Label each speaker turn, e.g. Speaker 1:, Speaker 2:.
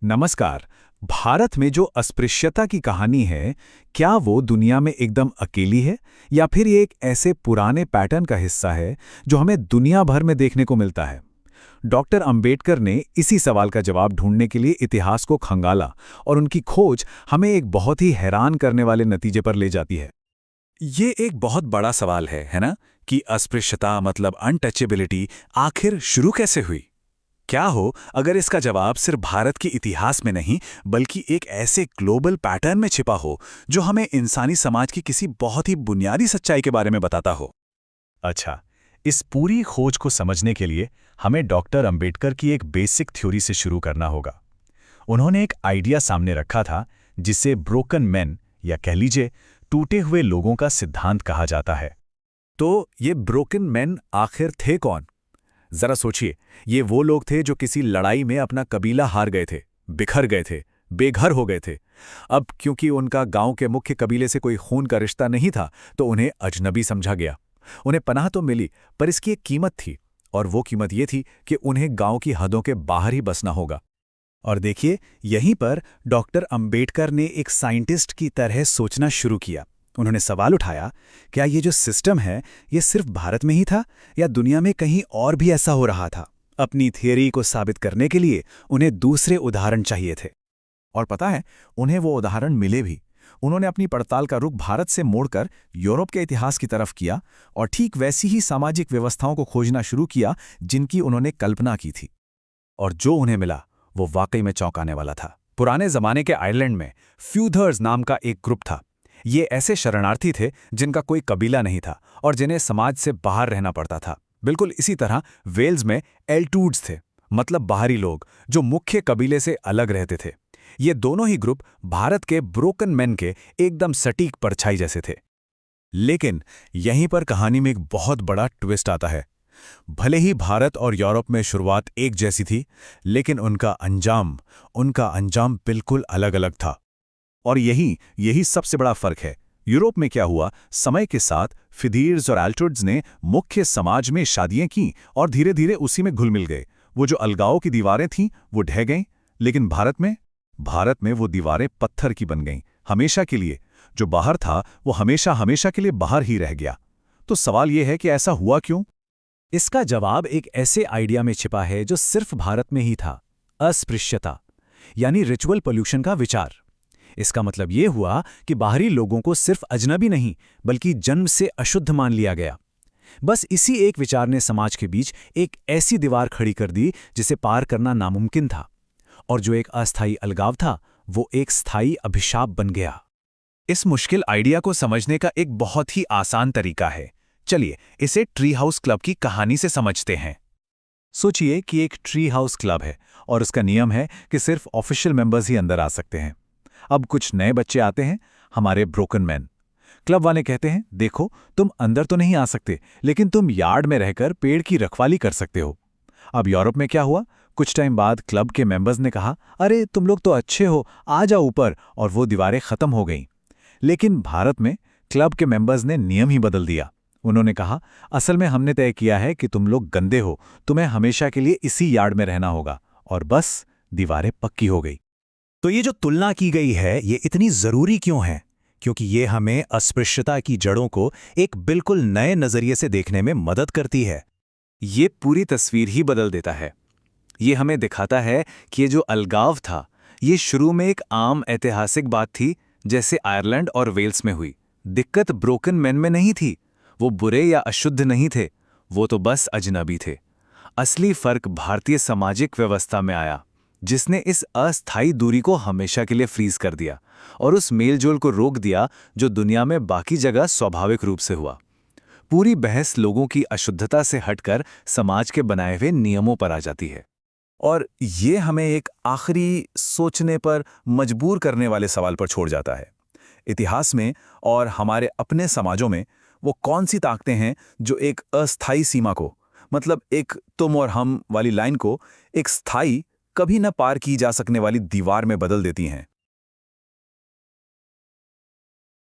Speaker 1: नमस्कार। भारत में जो अस्पृश्यता की कहानी है, क्या वो दुनिया में एकदम अकेली है या फिर ये एक ऐसे पुराने पैटर्न का हिस्सा है जो हमें दुनिया भर में देखने को मिलता है? डॉक्टर अंबेडकर ने इसी सवाल का जवाब ढूंढने के लिए इतिहास को खंगाला और उनकी खोज हमें एक बहुत ही हैरान करने वाले नतीजे पर ले जाती है।
Speaker 2: ये एक बहुत बड़ा सवाल है ना? कि अस्पृश्यता मतलब अनटचेबिलिटी आखिर शुरू कैसे हुई? क्या हो अगर इसका जवाब सिर्फ भारत के इतिहास में नहीं बल्कि एक ऐसे ग्लोबल पैटर्न में छिपा हो जो हमें इंसानी समाज की किसी बहुत ही बुनियादी सच्चाई के बारे में बताता हो।
Speaker 1: अच्छा, इस पूरी खोज को समझने के लिए हमें डॉक्टर अंबेडकर की एक बेसिक थ्योरी से शुरू करना होगा। उन्होंने एक आइडिया सामने रखा था जिसे ब्रोकन मैन या कह लीजिए टूटे हुए लोगों का सिद्धांत कहा जाता है।
Speaker 2: तो ये ब्रोकन मैन आखिर थे कौन? जरा सोचिए, ये वो लोग थे जो किसी लड़ाई में अपना कबीला हार गए थे, बिखर गए थे, बेघर हो गए थे। अब क्योंकि उनका गांव के मुख्य कबीले से कोई खून का रिश्ता नहीं था तो उन्हें अजनबी समझा गया। उन्हें पनाह तो मिली, पर इसकी एक कीमत थी, और वो कीमत ये थी कि उन्हें गांव की हदों के बाहर ही बसना होगा।
Speaker 1: और देखिए, यहीं पर डॉक्टर अंबेडकर ने एक साइंटिस्ट की तरह सोचना शुरू किया। उन्होंने सवाल उठाया, क्या ये जो सिस्टम है ये सिर्फ भारत में ही था या दुनिया में कहीं और भी ऐसा हो रहा था? अपनी थियरी को साबित करने के लिए उन्हें दूसरे उदाहरण चाहिए थे।
Speaker 2: और पता है, उन्हें वो उदाहरण मिले भी। उन्होंने अपनी पड़ताल का रुख भारत से मोड़कर यूरोप के इतिहास की तरफ किया और ठीक वैसी ही सामाजिक व्यवस्थाओं को खोजना शुरू किया जिनकी उन्होंने कल्पना की थी। और जो उन्हें मिला वो वाकई में चौंकाने वाला था। पुराने जमाने के आयरलैंड में फ्यूथर्स नाम का एक ग्रुप था। ये ऐसे शरणार्थी थे जिनका कोई कबीला नहीं था और जिन्हें समाज से बाहर रहना पड़ता था। बिल्कुल इसी तरह वेल्स में एल्टूड्स थे, मतलब बाहरी लोग जो मुख्य कबीले से अलग रहते थे। ये दोनों ही ग्रुप भारत के ब्रोकन मैन के एकदम सटीक परछाई जैसे थे। लेकिन यहीं पर कहानी में एक बहुत बड़ा ट्विस्ट आता है। भले ही भारत और यूरोप में शुरुआत एक जैसी थी, लेकिन उनका अंजाम बिल्कुल अलग अलग था। और यही सबसे बड़ा फर्क है। यूरोप में क्या हुआ, समय के साथ फिदीर्स और एल्टुड्स ने मुख्य समाज में शादियां की और धीरे धीरे उसी में घुल मिल गए। वो जो अलगाव की दीवारें थीं वो ढह गईं। लेकिन भारत में वो दीवारें पत्थर की बन गईं, हमेशा के लिए। जो बाहर था वो हमेशा हमेशा के लिए बाहर ही रह गया। तो सवाल ये है कि ऐसा हुआ क्यों?
Speaker 1: इसका जवाब एक ऐसे आइडिया में छिपा है जो सिर्फ भारत में ही था। अस्पृश्यता, यानी रिचुअल पोल्यूशन का विचार। इसका मतलब ये हुआ कि बाहरी लोगों को सिर्फ अजनबी नहीं बल्कि जन्म से अशुद्ध मान लिया गया। बस इसी एक विचार ने समाज के बीच एक ऐसी दीवार खड़ी कर दी जिसे पार करना नामुमकिन था। और जो एक अस्थायी अलगाव था वो एक स्थायी अभिशाप बन गया।
Speaker 2: इस मुश्किल आइडिया को समझने का एक बहुत ही आसान तरीका है। चलिए इसे ट्री हाउस क्लब की कहानी से समझते हैं।
Speaker 1: सोचिए कि एक ट्री हाउस क्लब है और उसका नियम है कि सिर्फ ऑफिशियल मेंबर्स ही अंदर आ सकते हैं। अब कुछ नए बच्चे आते हैं, हमारे ब्रोकन मैन। क्लब वाले कहते हैं, देखो तुम अंदर तो नहीं आ सकते, लेकिन तुम यार्ड में रहकर पेड़ की रखवाली कर सकते हो। अब यूरोप में क्या हुआ, कुछ टाइम बाद क्लब के मेंबर्स ने कहा, अरे तुम लोग तो अच्छे हो, आ जाओ ऊपर, और वो दीवारें खत्म हो गईं। लेकिन भारत में क्लब के मेंबर्स ने नियम ही बदल दिया। उन्होंने कहा, असल में हमने तय किया है कि तुम लोग गंदे हो, तुम्हें हमेशा के लिए इसी यार्ड में रहना होगा। और बस दीवारें पक्की हो गई।
Speaker 3: तो ये जो तुलना की गई है ये इतनी ज़रूरी क्यों है? क्योंकि ये हमें अस्पृश्यता की जड़ों को एक बिल्कुल नए नज़रिए से देखने में मदद करती है।
Speaker 2: ये पूरी तस्वीर ही बदल देता है। ये हमें दिखाता है कि ये जो अलगाव था ये शुरू में एक आम ऐतिहासिक बात थी, जैसे आयरलैंड और वेल्स में हुई। दिक्कत ब्रोकन मैन में नहीं थी। वो बुरे या अशुद्ध नहीं थे, वो तो बस अजनबी थे। असली फर्क भारतीय सामाजिक व्यवस्था में आया, जिसने इस अस्थायी दूरी को हमेशा के लिए फ्रीज कर दिया और उस मेलजोल को रोक दिया जो दुनिया में बाकी जगह स्वाभाविक रूप से हुआ। पूरी बहस लोगों की अशुद्धता से हटकर समाज के बनाए हुए नियमों पर आ जाती है। और ये हमें एक आखिरी सोचने पर मजबूर करने वाले सवाल पर छोड़ जाता है। इतिहास में और हमारे अपने समाजों में वो कौन सी ताकतें हैं जो एक अस्थायी सीमा को, मतलब एक तुम और हम वाली लाइन को, एक स्थायी, कभी न पार की जा सकने वाली दीवार में बदल देती हैं?